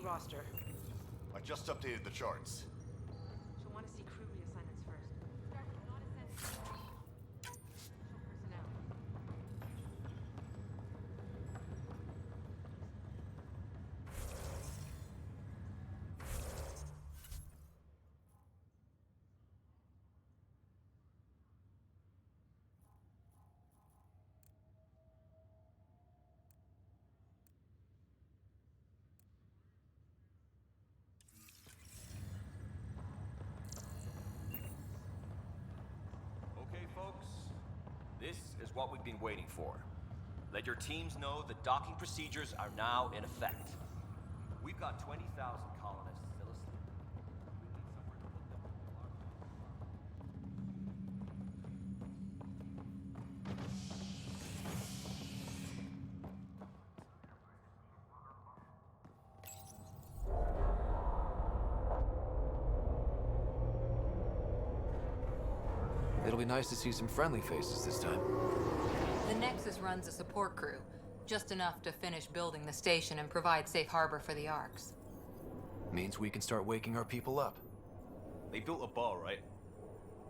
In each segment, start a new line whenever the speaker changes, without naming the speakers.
roster.
I just updated the charts.
She'll want to see crew reassignments first. Start with non-essential personnel.
Okay, folks. This is what we've been waiting for. Let your teams know the docking procedures are now in effect. We've got 20,000 colonists still asleep. We need somewhere to put them.
It'll be nice to see some friendly faces this time.
The Nexus runs a support crew, just enough to finish building the station and provide safe harbor for the Arks.
Means we can start waking our people up.
They built a bar, right?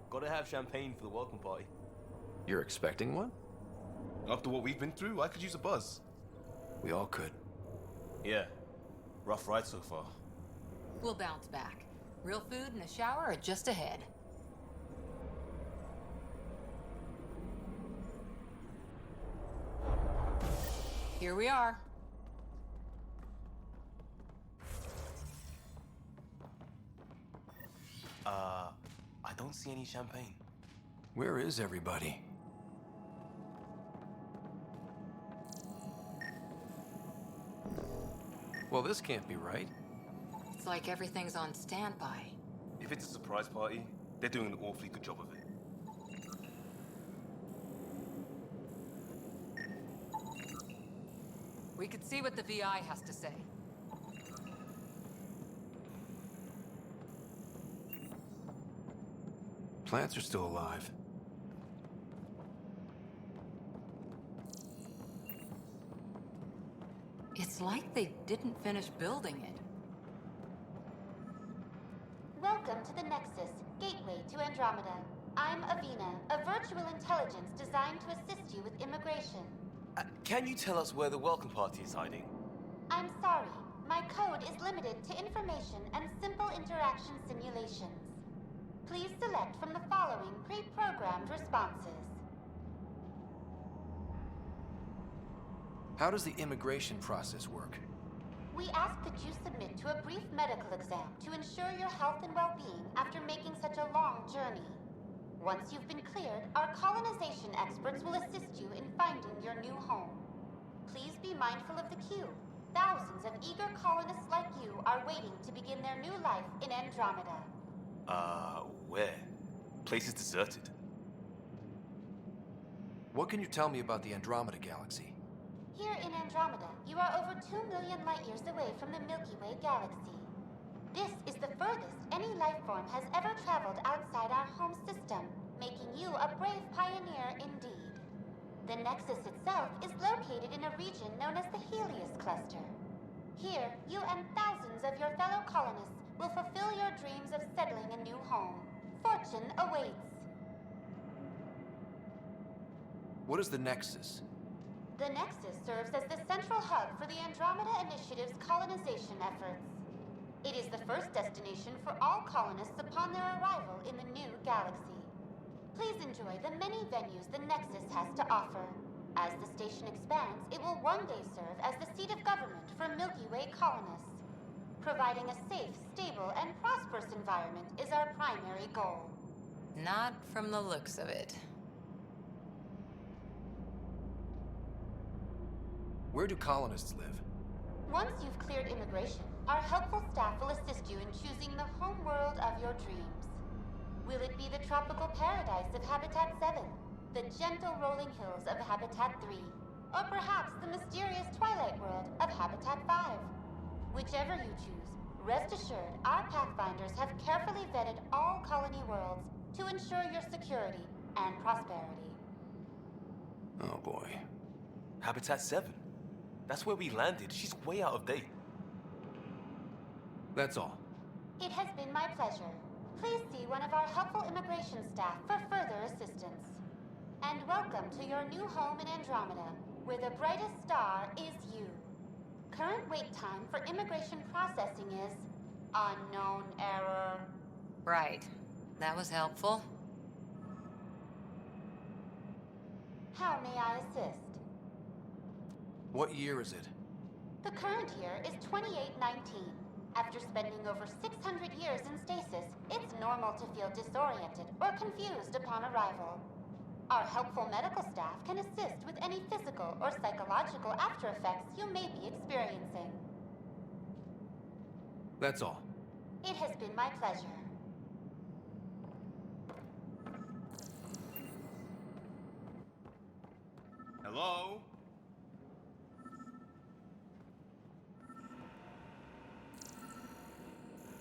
Gotta have champagne for the welcome party.
You're expecting one?
After what we've been through, I could use a buzz.
We all could.
Yeah. Rough ride so far.
We'll bounce back. Real food and a shower are just ahead. Here we are.
I don't see any champagne.
Where is everybody? Well, this can't be right.
It's like everything's on standby.
If it's a surprise party, they're doing an awfully good job of it.
We could see what the VI has to say.
Plants are still alive.
It's like they didn't finish building it.
Welcome to the Nexus, gateway to Andromeda. I'm Avina, a virtual intelligence designed to assist you with immigration.
Can you tell us where the welcome party is hiding?
I'm sorry, my code is limited to information and simple interaction simulations. Please select from the following pre-programmed responses.
How does the immigration process work?
We ask that you submit to a brief medical exam to ensure your health and well-being after making such a long journey. Once you've been cleared, our colonization experts will assist you in finding your new home. Please be mindful of the queue. Thousands of eager colonists like you are waiting to begin their new life in Andromeda.
Where? Place is deserted.
What can you tell me about the Andromeda galaxy?
Here in Andromeda, you are over 2 million light-years away from the Milky Way galaxy. This is the furthest any life form has ever traveled outside our home system, making you a brave pioneer indeed. The Nexus itself is located in a region known as the Helios Cluster. Here, you and thousands of your fellow colonists will fulfill your dreams of settling a new home. Fortune awaits.
What is the Nexus?
The Nexus serves as the central hub for the Andromeda Initiative's colonization efforts. It is the first destination for all colonists upon their arrival in the new galaxy. Please enjoy the many venues the Nexus has to offer. As the station expands, it will one day serve as the seat of government for Milky Way colonists. Providing a safe, stable, and prosperous environment is our primary goal.
Not from the looks of it.
Where do colonists live?
Once you've cleared immigration, our helpful staff will assist you in choosing the home world of your dreams. Will it be the tropical paradise of Habitat 7, the gentle rolling hills of Habitat 3, or perhaps the mysterious twilight world of Habitat 5? Whichever you choose, rest assured our Pathfinders have carefully vetted all colony worlds to ensure your security and prosperity.
Oh boy.
Habitat 7. That's where we landed. She's way out of date.
That's all.
It has been my pleasure. Please see one of our helpful immigration staff for further assistance. And welcome to your new home in Andromeda, where the brightest star is you. Current wait time for immigration processing is unknown error.
Right. That was helpful.
How may I assist?
What year is it?
The current year is 2819. After spending over 600 years in stasis, it's normal to feel disoriented or confused upon arrival. Our helpful medical staff can assist with any physical or psychological after effects you may be experiencing.
That's all.
It has been my pleasure.
Hello?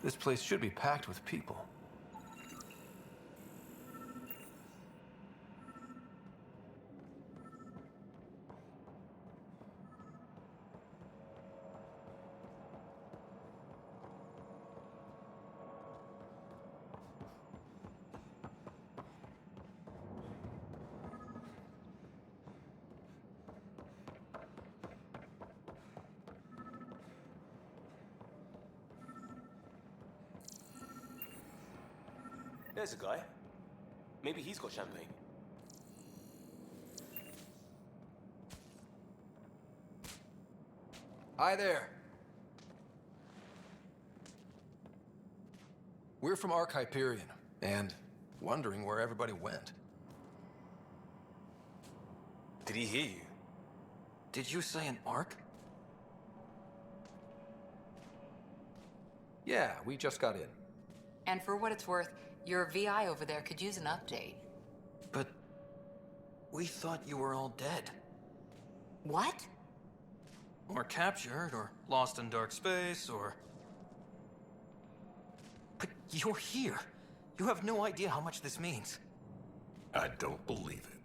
This place should be packed with people.
There's a guy. Maybe he's got champagne.
Hi there. We're from Ark Hyperion, and wondering where everybody went.
Did he hear you?
Did you say an Ark? Yeah, we just got in.
And for what it's worth, your VI over there could use an update.
But we thought you were all dead.
What?
Or captured, or lost in dark space, or... But you're here. You have no idea how much this means.
I don't believe it.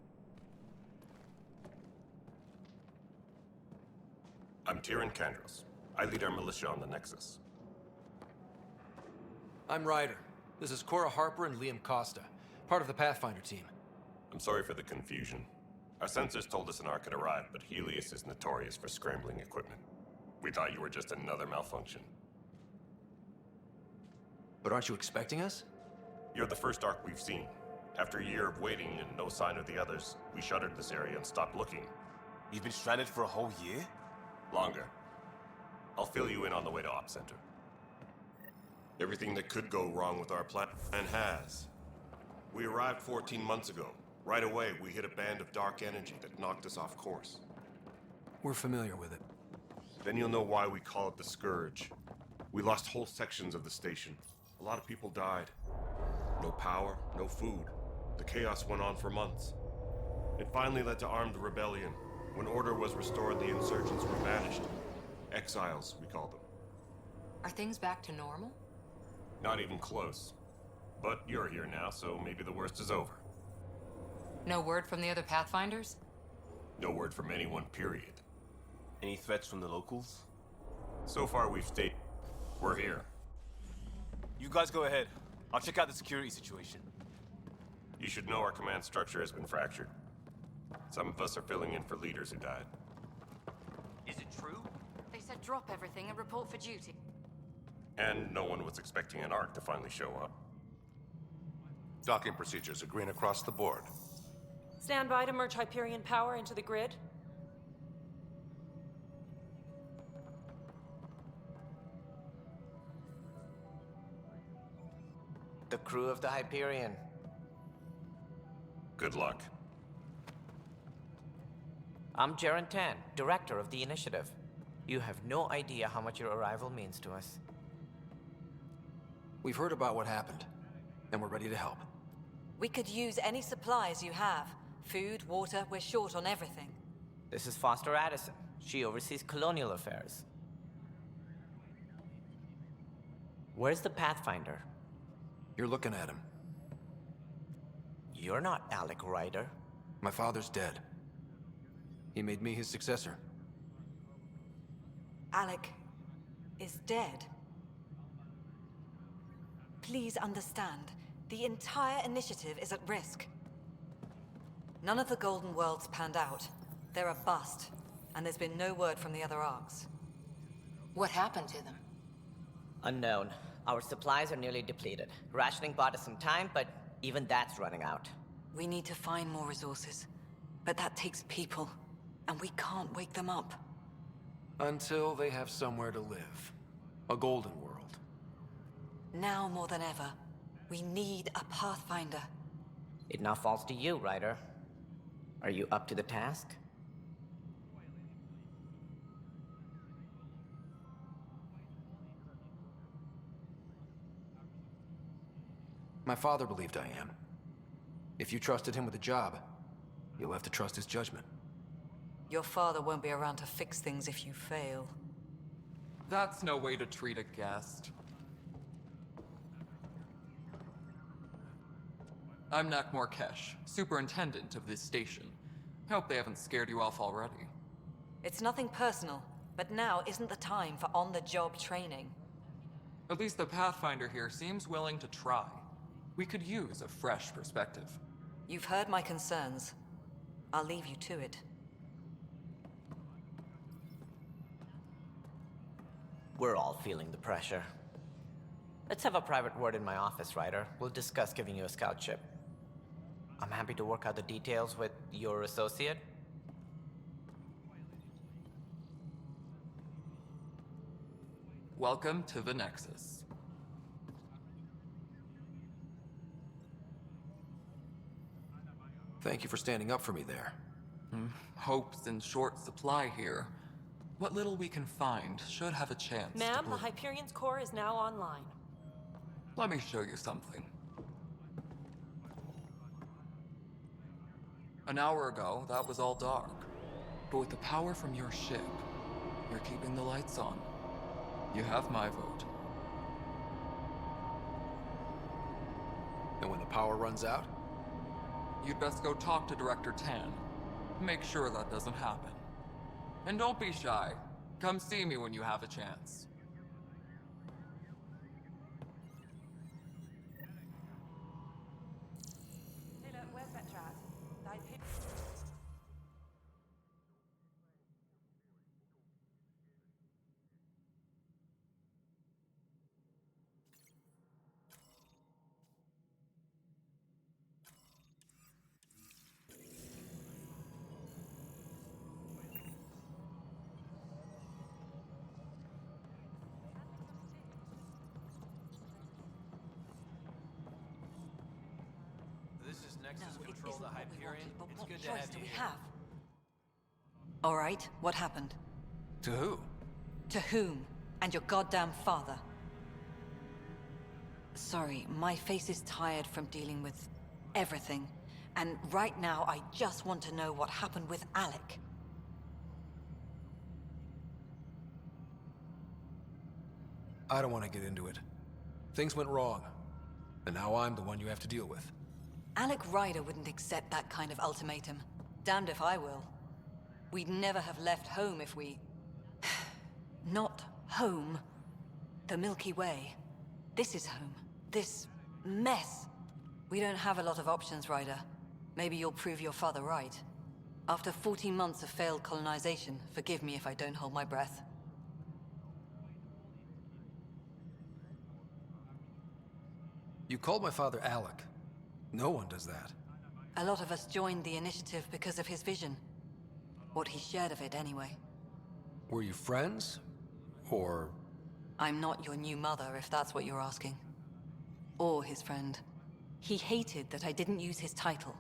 I'm Tyrion Kandros. I lead our militia on the Nexus.
I'm Ryder. This is Cora Harper and Liam Costa, part of the Pathfinder team.
I'm sorry for the confusion. Our sensors told us an Ark had arrived, but Helios is notorious for scrambling equipment. We thought you were just another malfunction.
But aren't you expecting us?
You're the first Ark we've seen. After a year of waiting and no sign of the others, we shuttered this area and stopped looking.
You've been stranded for a whole year?
Longer. I'll fill you in on the way to Op Center. Everything that could go wrong with our plan has. We arrived 14 months ago. Right away, we hit a band of dark energy that knocked us off course.
We're familiar with it.
Then you'll know why we call it the Scourge. We lost whole sections of the station. A lot of people died. No power, no food. The chaos went on for months. It finally led to armed rebellion. When order was restored, the insurgents were banished. Exiles, we call them.
Are things back to normal?
Not even close. But you're here now, so maybe the worst is over.
No word from the other Pathfinders?
No word from anyone, period.
Any threats from the locals?
So far, we've stayed. We're here.
You guys go ahead. I'll check out the security situation.
You should know our command structure has been fractured. Some of us are filling in for leaders who died.
Is it true?
They said drop everything and report for duty.
And no one was expecting an Ark to finally show up.
Docking procedures are green across the board.
Stand by to merge Hyperion power into the grid.
The crew of the Hyperion.
Good luck.
I'm Jaren Tan, director of the initiative. You have no idea how much your arrival means to us.
We've heard about what happened, and we're ready to help.
We could use any supplies you have. Food, water, we're short on everything.
This is Foster Addison. She oversees colonial affairs. Where's the Pathfinder?
You're looking at him.
You're not Alec Ryder.
My father's dead. He made me his successor.
Alec is dead. please understand. The entire initiative is at risk. None of the Golden Worlds panned out. They're a bust, and there's been no word from the other arcs.
What happened to them?
Unknown. Our supplies are nearly depleted. Rationing bought us some time, but even that's running out.
We need to find more resources. But that takes people, and we can't wake them up.
Until they have somewhere to live. A golden world.
Now more than ever, we need a Pathfinder.
It now falls to you, Ryder. Are you up to the task?
My father believed I am. If you trusted him with a job, you'll have to trust his judgment.
Your father won't be around to fix things if you fail.
That's no way to treat a guest. I'm Nak Morkesh, superintendent of this station. Hope they haven't scared you off already.
It's nothing personal, but now isn't the time for on-the-job training.
At least the Pathfinder here seems willing to try. We could use a fresh perspective.
You've heard my concerns. I'll leave you to it.
We're all feeling the pressure. Let's have a private word in my office, Ryder. We'll discuss giving you a scout ship. I'm happy to work out the details with your associate.
Welcome to the Nexus.
Thank you for standing up for me there.
Hope's in short supply here. What little we can find should have a chance.
Ma'am, the Hyperion's core is now online.
Let me show you something. An hour ago, that was all dark. But with the power from your ship, you're keeping the lights on. You have my vote.
And when the power runs out?
You'd best go talk to Director Tan. Make sure that doesn't happen. And don't be shy. Come see me when you have a chance.
Taylor, where's Vetra at? The Hyperion...
This is Nexus
No, it
Control,
isn't
the
what we
Hyperion.
wanted, but
It's
what
good to
choice
have
do
you
we
here.
have? All right, what happened?
To who?
To whom? And your goddamn father. Sorry, my face is tired from dealing with everything. And right now, I just want to know what happened with Alec.
I don't want to get into it. Things went wrong. And now I'm the one you have to deal with.
Alec Ryder wouldn't accept that kind of ultimatum. Damned if I will. We'd never have left home if we... Not home. The Milky Way. This is home. This mess. We don't have a lot of options, Ryder. Maybe you'll prove your father right. After 14 months of failed colonization, forgive me if I don't hold my breath.
You called my father Alec. No one does that.
A lot of us joined the initiative because of his vision. What he shared of it, anyway.
Were you friends? Or...
I'm not your new mother, if that's what you're asking. Or his friend. He hated that I didn't use his title.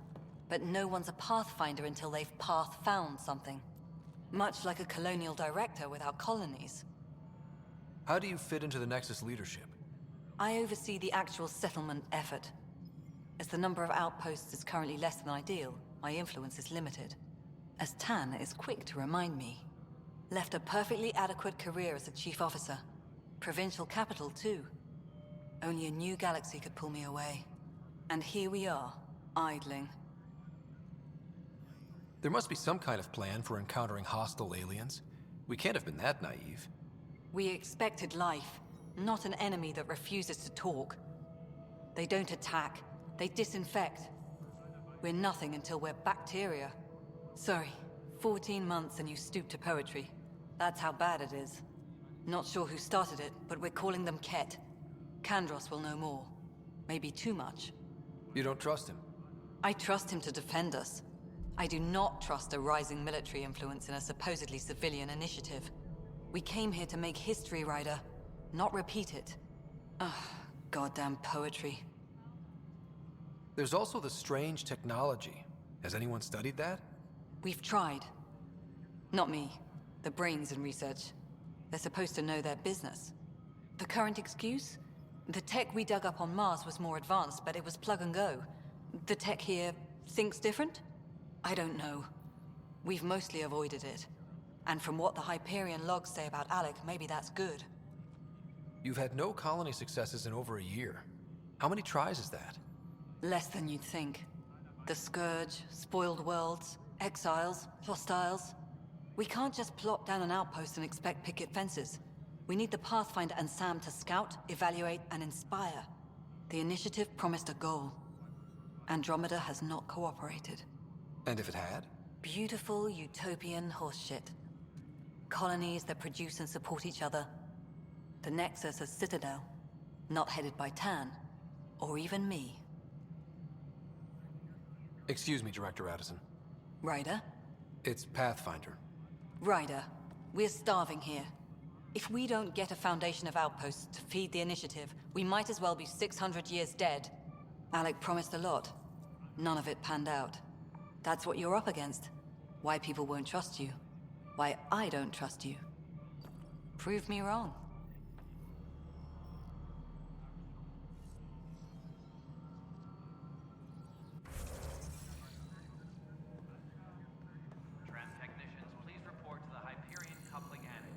But no one's a Pathfinder until they've path-found something. Much like a colonial director without colonies.
How do you fit into the Nexus leadership?
I oversee the actual settlement effort. As the number of outposts is currently less than ideal, my influence is limited. As Tan is quick to remind me. Left a perfectly adequate career as a chief officer. Provincial capital, too. Only a new galaxy could pull me away. And here we are, idling.
There must be some kind of plan for encountering hostile aliens. We can't have been that naive.
We expected life, not an enemy that refuses to talk. They don't attack. They disinfect. We're nothing until we're bacteria. Sorry, 14 months and you stoop to poetry. That's how bad it is. Not sure who started it, but we're calling them Ket. Kandros will know more. Maybe too much.
You don't trust him?
I trust him to defend us. I do not trust a rising military influence in a supposedly civilian initiative. We came here to make history, Ryder, not repeat it. Ugh, goddamn poetry.
There's also the strange technology. Has anyone studied that?
We've tried. Not me. The brains in research. They're supposed to know their business. The current excuse? The tech we dug up on Mars was more advanced, but it was plug and go. The tech here thinks different? I don't know. We've mostly avoided it. And from what the Hyperion logs say about Alec, maybe that's good.
You've had no colony successes in over a year. How many tries is that?
Less than you'd think. The Scourge, spoiled worlds, exiles, hostiles. We can't just plop down an outpost and expect picket fences. We need the Pathfinder and Sam to scout, evaluate, and inspire. The initiative promised a goal. Andromeda has not cooperated.
And if it had?
Beautiful utopian horseshit. Colonies that produce and support each other. The Nexus a citadel, not headed by Tan, or even me.
Excuse me, Director Addison.
Ryder?
It's Pathfinder.
Ryder, we're starving here. If we don't get a foundation of outposts to feed the initiative, we might as well be 600 years dead. Alec promised a lot. None of it panned out. That's what you're up against. Why people won't trust you. Why I don't trust you. Prove me wrong.
Tram technicians, please report to the Hyperion coupling annex.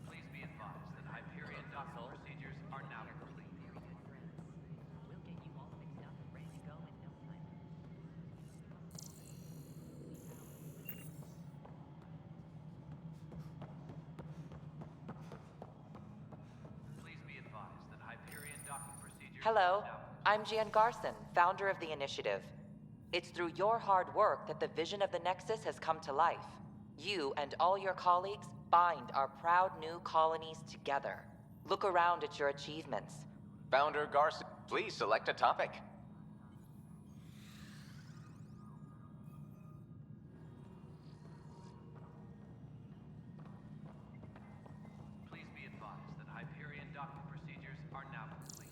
Please be advised that Hyperion docking procedures are now complete.
We'll get you all fixed up and ready to go in no time.
Please be advised that Hyperion docking procedures
Hello,
are now
I'm Gian Garson, founder of the initiative. It's through your hard work that the vision of the Nexus has come to life. You and all your colleagues bind our proud new colonies together. Look around at your achievements.
Founder Garson, please select a topic.
Please be advised that Hyperion docking procedures are now complete.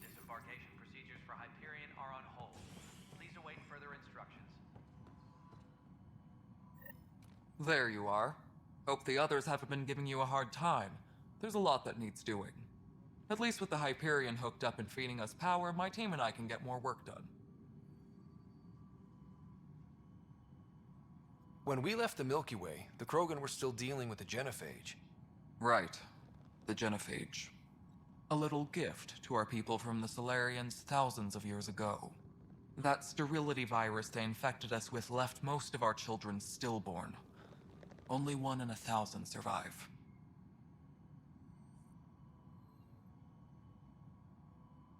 Disembarkation procedures for Hyperion are on hold. Please await further instructions.
There you are. Hope the others haven't been giving you a hard time. There's a lot that needs doing. At least with the Hyperion hooked up and feeding us power, my team and I can get more work done.
When we left the Milky Way, the Krogan were still dealing with the genophage.
Right. The genophage. A little gift to our people from the Solarians thousands of years ago. That sterility virus they infected us with left most of our children stillborn. Only 1 in 1,000 survive.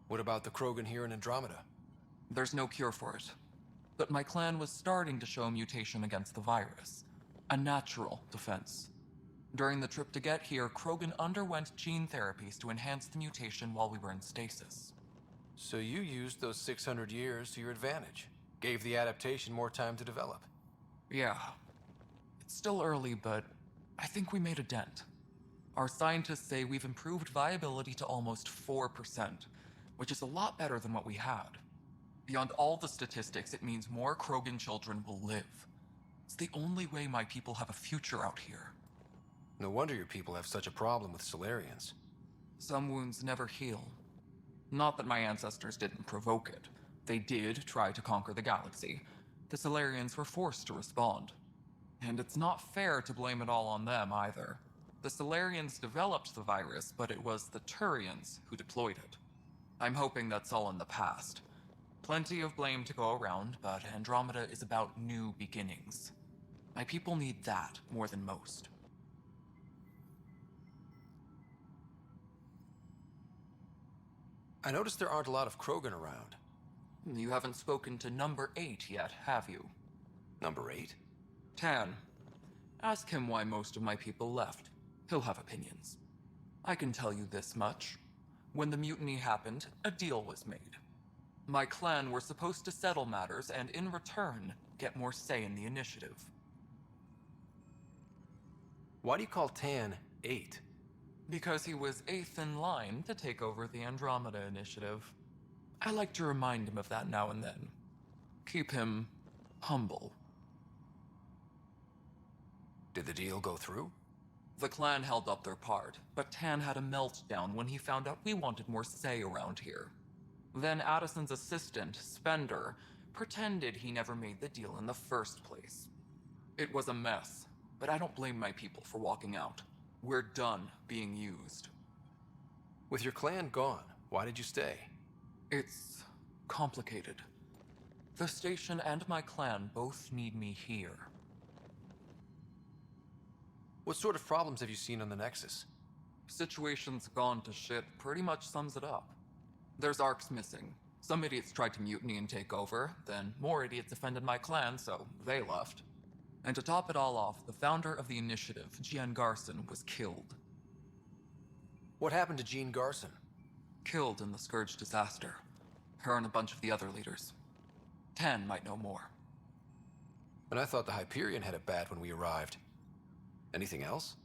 What about the Krogan here in Andromeda?
There's no cure for it. But my clan was starting to show a mutation against the virus. A natural defense. During the trip to get here, Krogan underwent gene therapies to enhance the mutation while we were in stasis.
So you used those 600 years to your advantage. Gave the adaptation more time to develop.
Yeah. It's still early, but I think we made a dent. Our scientists say we've improved viability to almost 4%, which is a lot better than what we had. Beyond all the statistics, it means more Krogan children will live. It's the only way my people have a future out here.
No wonder your people have such a problem with Solarians.
Some wounds never heal. Not that my ancestors didn't provoke it. They did try to conquer the galaxy. The Solarians were forced to respond. And it's not fair to blame it all on them either. The Solarians developed the virus, but it was the Turians who deployed it. I'm hoping that's all in the past. Plenty of blame to go around, but Andromeda is about new beginnings. My people need that more than most.
I noticed there aren't a lot of Krogan around.
You haven't spoken to number 8 yet, have you?
Number 8?
Tan. Ask him why most of my people left. He'll have opinions. I can tell you this much. When the mutiny happened, a deal was made. My clan were supposed to settle matters and, in return, get more say in the initiative.
Why do you call Tan 8?
Because he was 8th in line to take over the Andromeda initiative. I like to remind him of that now and then. Keep him humble.
Did the deal go through?
The clan held up their part, but Tan had a meltdown when he found out we wanted more say around here. Then Addison's assistant, Spender, pretended he never made the deal in the first place. It was a mess, but I don't blame my people for walking out. We're done being used.
With your clan gone, why did you stay?
It's complicated. The station and my clan both need me here.
What sort of problems have you seen on the Nexus?
Situation's gone to shit pretty much sums it up. There's arcs missing. Some idiots tried to mutiny and take over, then more idiots offended my clan, so they left. And to top it all off, the founder of the initiative, Jean Garson, was killed.
What happened to Jean Garson?
Killed in the Scourge disaster. Her and a bunch of the other leaders. Tan might know more.
And I thought the Hyperion had it bad when we arrived. Anything else?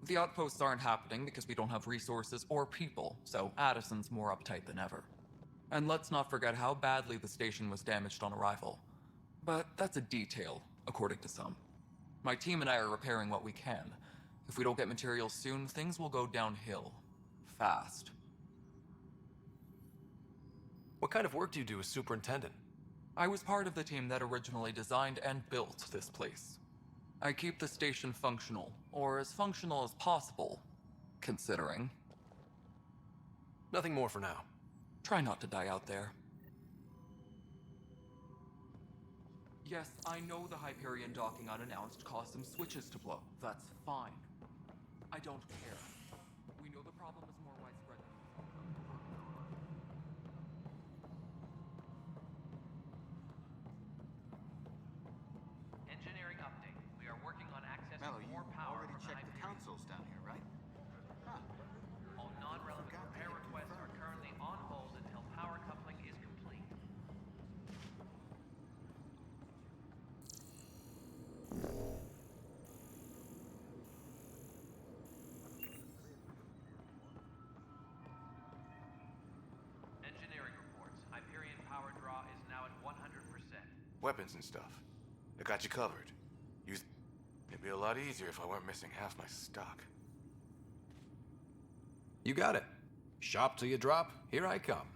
The outposts aren't happening because we don't have resources or people, so Addison's more uptight than ever. And let's not forget how badly the station was damaged on arrival. But that's a detail, according to some. My team and I are repairing what we can. If we don't get materials soon, things will go downhill. Fast.
What kind of work do you do as superintendent?
I was part of the team that originally designed and built this place. I keep the station functional, or as functional as possible, considering.
Nothing more for now.
Try not to die out there. Yes, I know the Hyperion docking unannounced caused some switches to blow. That's fine. I don't care. We know the problem is more widespread.
Engineering update. We are working on accessing
Mello,
more
you
power
already
from the
checked the
Hyperion.
consoles down here, right? Huh.
All non-relevant repair requests are currently on hold until power coupling is complete. Engineering reports. Hyperion power draw is now at 100%.
Weapons and stuff. I got you covered. It'd be a lot easier if I weren't missing half my stock.
You got it. Shop till you drop, here I come.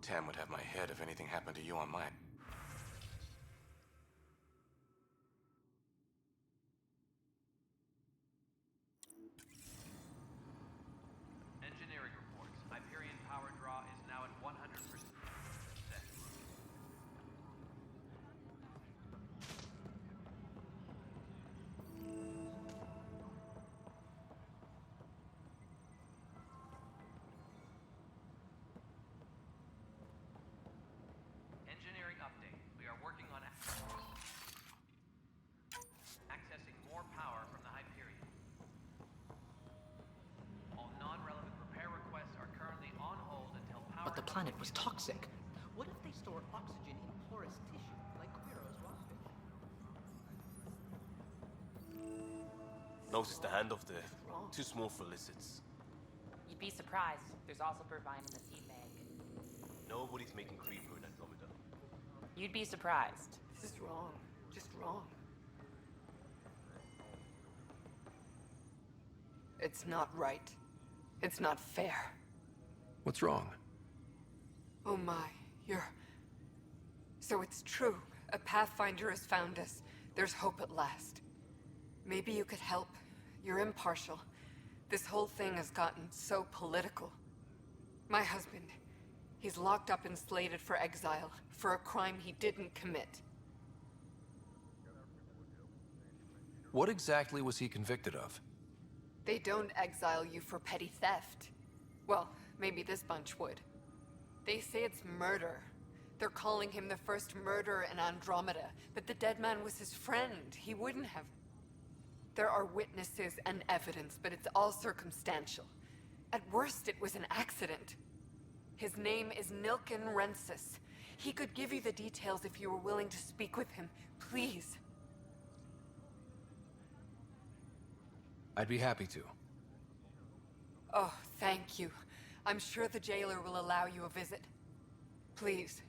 Tam would have my head if anything happened to you on mine.
Engineering reports. Hyperion power draw is now at 100%. Engineering update. We are working on accessing more power from the Hyperion. All non-relevant repair requests are currently on hold until power.
But the planet was toxic. What if they store oxygen in porous tissue, like Quiro's rockfish?
Notice the handoff there. Too small for lizards.
You'd be surprised. There's also purvine in the seed bag.
Nobody's making creeper in Andromeda.
You'd be surprised.
This is wrong. Just wrong.
It's not right. It's not fair.
What's wrong?
Oh my, you're... So it's true. A Pathfinder has found us. There's hope at last. Maybe you could help. You're impartial. This whole thing has gotten so political. My husband, he's locked up and slated for exile for a crime he didn't commit.
What exactly was he convicted of?
They don't exile you for petty theft. Well, maybe this bunch would. They say it's murder. They're calling him the first murderer in Andromeda, but the dead man was his friend. He wouldn't have... There are witnesses and evidence, but it's all circumstantial. At worst, it was an accident. His name is Nilken Rensis. He could give you the details if you were willing to speak with him. Please.
I'd be happy to.
Oh, thank you. I'm sure the jailer will allow you a visit. Please,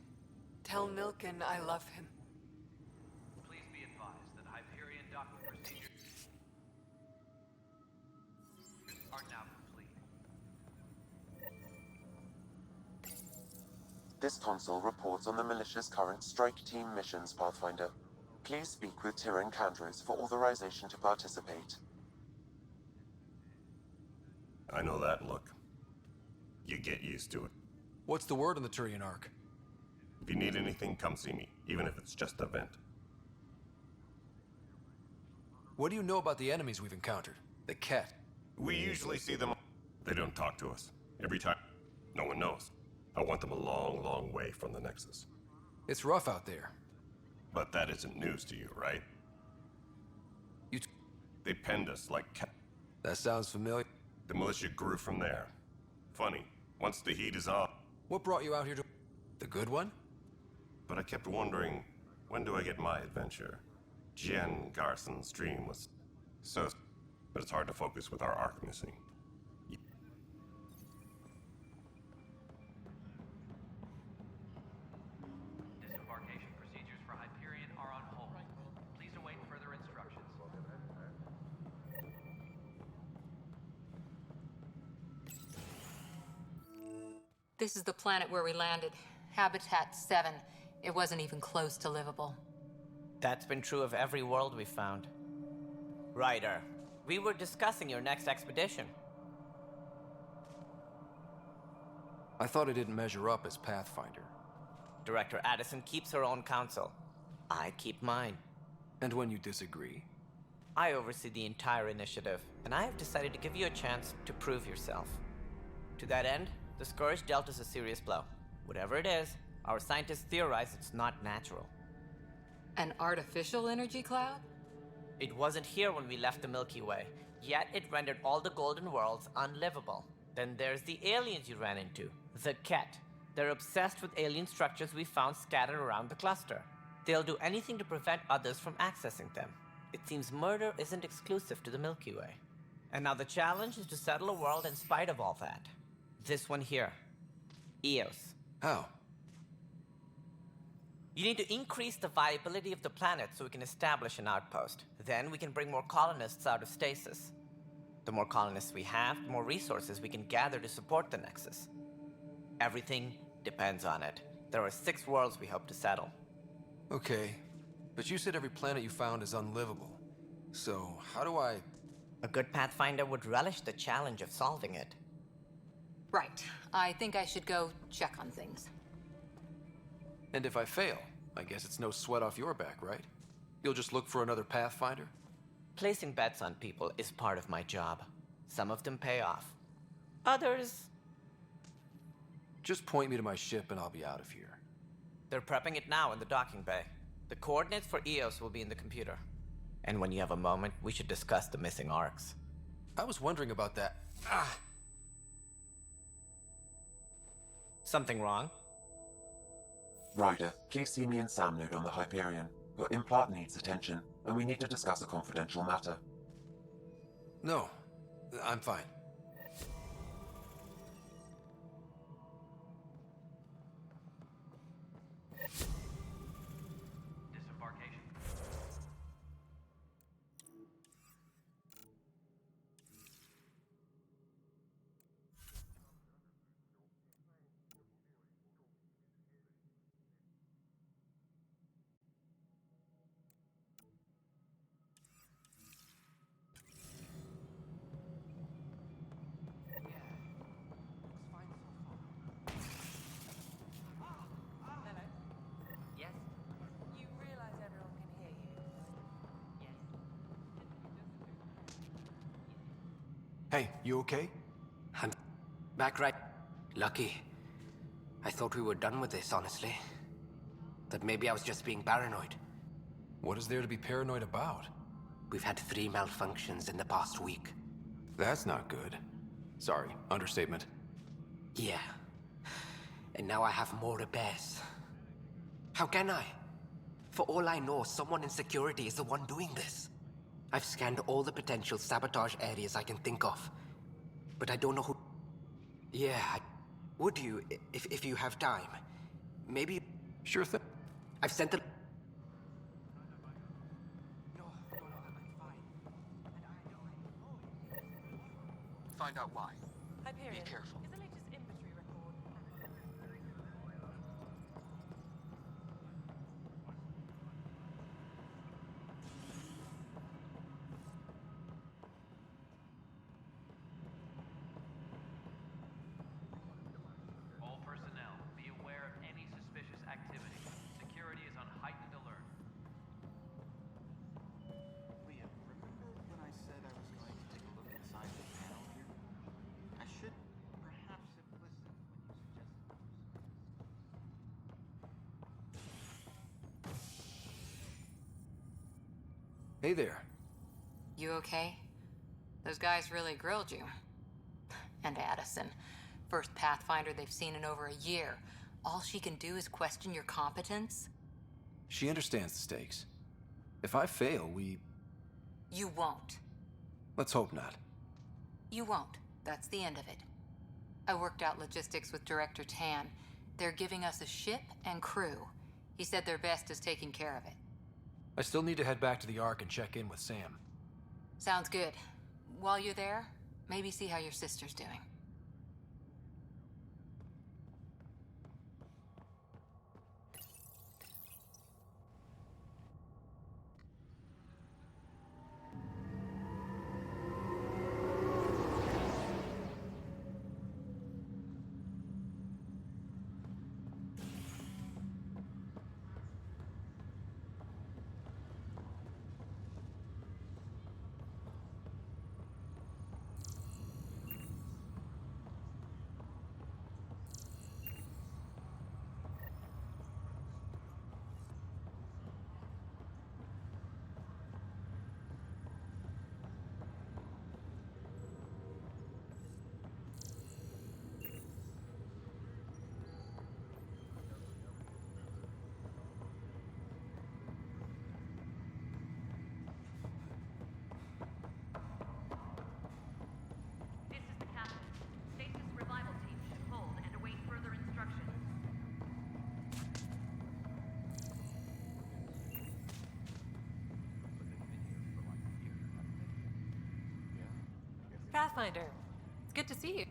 tell Nilken I love him.
Please be advised that Hyperion docking procedures are now complete.
This console reports on the militia's current strike team missions, Pathfinder. Please speak with Tyrion Candros for authorization to participate.
I know that look. You get used to it.
What's the word on the Turian Arc?
If you need anything, come see me, even if it's just a vent.
What do you know about the enemies we've encountered? The Ket?
We usually see them. They don't talk to us. Every time. No one knows. I want them a long, long way from the Nexus.
It's rough out there.
But that isn't news to you, right? They penned us like
That sounds familiar.
The militia grew from there. Funny, once the heat is off...
What brought you out here to... The good one?
But I kept wondering, when do I get my adventure? Jen Garson's dream was so... But it's hard to focus with our arc missing.
Disembarkation procedures for Hyperion are on hold. Please await further instructions.
This is the planet where we landed. Habitat 7. It wasn't even close to livable.
That's been true of every world we've found. Ryder, we were discussing your next expedition.
I thought I didn't measure up as Pathfinder.
Director Addison keeps her own counsel. I keep mine.
And when you disagree?
I oversee the entire initiative, and I have decided to give you a chance to prove yourself. To that end, the Scourge dealt us a serious blow. Whatever it is, our scientists theorize it's not natural.
An artificial energy cloud?
It wasn't here when we left the Milky Way, yet it rendered all the Golden Worlds unlivable. Then there's the aliens you ran into, the Ket. They're obsessed with alien structures we found scattered around the cluster. They'll do anything to prevent others from accessing them. It seems murder isn't exclusive to the Milky Way. And now the challenge is to settle a world in spite of all that. This one here. Eos.
How?
You need to increase the viability of the planet so we can establish an outpost. Then we can bring more colonists out of stasis. The more colonists we have, the more resources we can gather to support the Nexus. Everything depends on it. There are 6 worlds we hope to settle.
Okay, but you said every planet you found is unlivable. So, how do I...
A good Pathfinder would relish the challenge of solving it.
Right. I think I should go check on things.
And if I fail, I guess it's no sweat off your back, right? You'll just look for another Pathfinder?
Placing bets on people is part of my job. Some of them pay off. Others...
Just point me to my ship and I'll be out of here.
They're prepping it now in the docking bay. The coordinates for Eos will be in the computer. And when you have a moment, we should discuss the missing arcs.
I was wondering about that. Ah!
Something wrong?
Ryder, please see me and Sam Node on the Hyperion. Your implant needs attention, and we need to discuss a confidential matter.
No, I'm fine.
Disembarkation.
Hey, you okay?
I'm back right. Lucky. I thought we were done with this, honestly. But maybe I was just being paranoid.
What is there to be paranoid about?
We've had 3 malfunctions in the past week.
That's not good. Sorry, understatement.
Yeah. And now I have more repairs. How can I? For all I know, someone in security is the one doing this. I've scanned all the potential sabotage areas I can think of. But I don't know who... Yeah, would you, if you have time? Maybe...
Sure thing.
I've sent a...
Find out why.
Hyperion.
Be careful.
Is the latest inventory record?
All personnel, be aware of any suspicious activity. Security is on heightened alert.
Liam, remember when I said I was going to take a look inside the panel here? I should perhaps have listened when you suggested.
Hey there.
You okay? Those guys really grilled you. And Addison. First Pathfinder they've seen in over a year. All she can do is question your competence?
She understands the stakes. If I fail,
You won't.
let's hope not.
You won't. That's the end of it. I worked out logistics with Director Tan. They're giving us a ship and crew. He said their best is taking care of it.
I still need to head back to the Ark and check in with Sam.
Sounds good. While you're there, maybe see how your sister's doing.
This is the captain. Stasis revival team should hold and await further instructions.
Pathfinder, it's good to see you.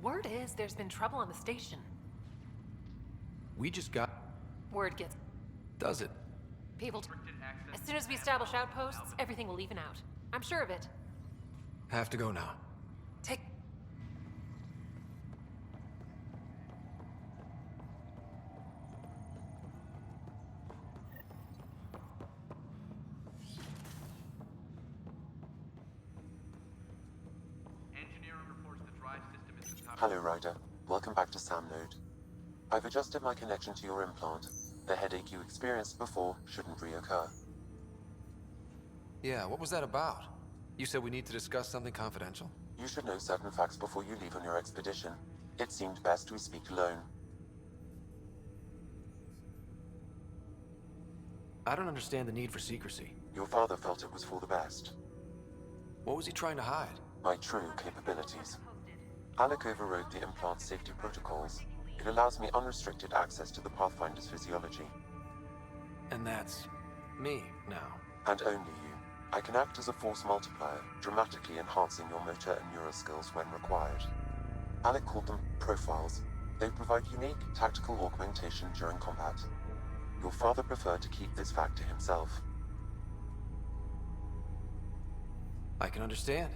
Word is there's been trouble on the station.
We just got...
Word gets
Does it?
people. As soon as we establish outposts, everything will even out. I'm sure of it.
Have to go now.
Take.
Engineering reports the drive system is the top.
Hello, Ryder. Welcome back to Sam Node. I've adjusted my connection to your implant. The headache you experienced before shouldn't reoccur.
Yeah, what was that about? You said we need to discuss something confidential?
You should know certain facts before you leave on your expedition. It seemed best we speak alone.
I don't understand the need for secrecy.
Your father felt it was for the best.
What was he trying to hide?
My true capabilities. Alec overrode the implant's safety protocols. It allows me unrestricted access to the Pathfinder's physiology.
And that's... me, now.
And only you. I can act as a force multiplier, dramatically enhancing your motor and neural skills when required. Alec called them profiles. They provide unique tactical augmentation during combat. Your father preferred to keep this fact to himself.
I can understand.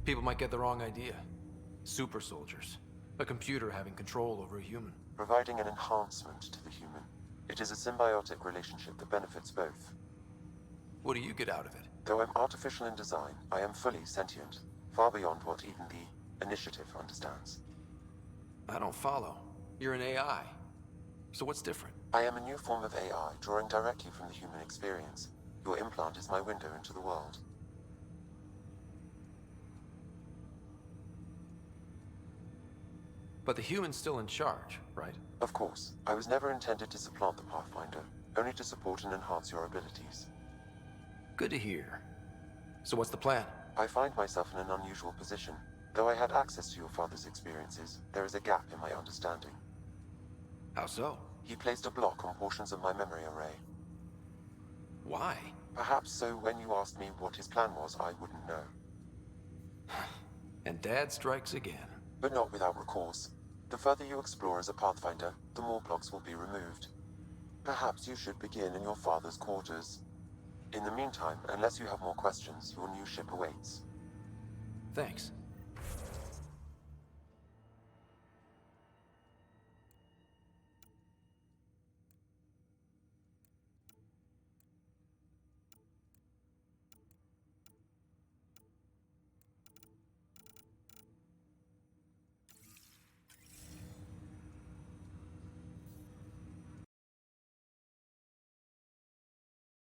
People might get the wrong idea. Super soldiers. A computer having control over a human.
Providing an enhancement to the human. It is a symbiotic relationship that benefits both.
What do you get out of it?
Though I'm artificial in design, I am fully sentient. far beyond what even the Initiative understands.
I don't follow. You're an AI. So what's different?
I am a new form of AI, drawing directly from the human experience. Your implant is my window into the world.
But the human's still in charge, right?
Of course. I was never intended to supplant the Pathfinder, only to support and enhance your abilities.
Good to hear. So what's the plan?
I find myself in an unusual position. Though I had access to your father's experiences, there is a gap in my understanding.
How so?
He placed a block on portions of my memory array.
Why?
Perhaps so when you asked me what his plan was, I wouldn't know.
And Dad strikes again.
But not without recourse. The further you explore as a Pathfinder, the more blocks will be removed. Perhaps you should begin in your father's quarters. In the meantime, unless you have more questions, your new ship awaits.
Thanks.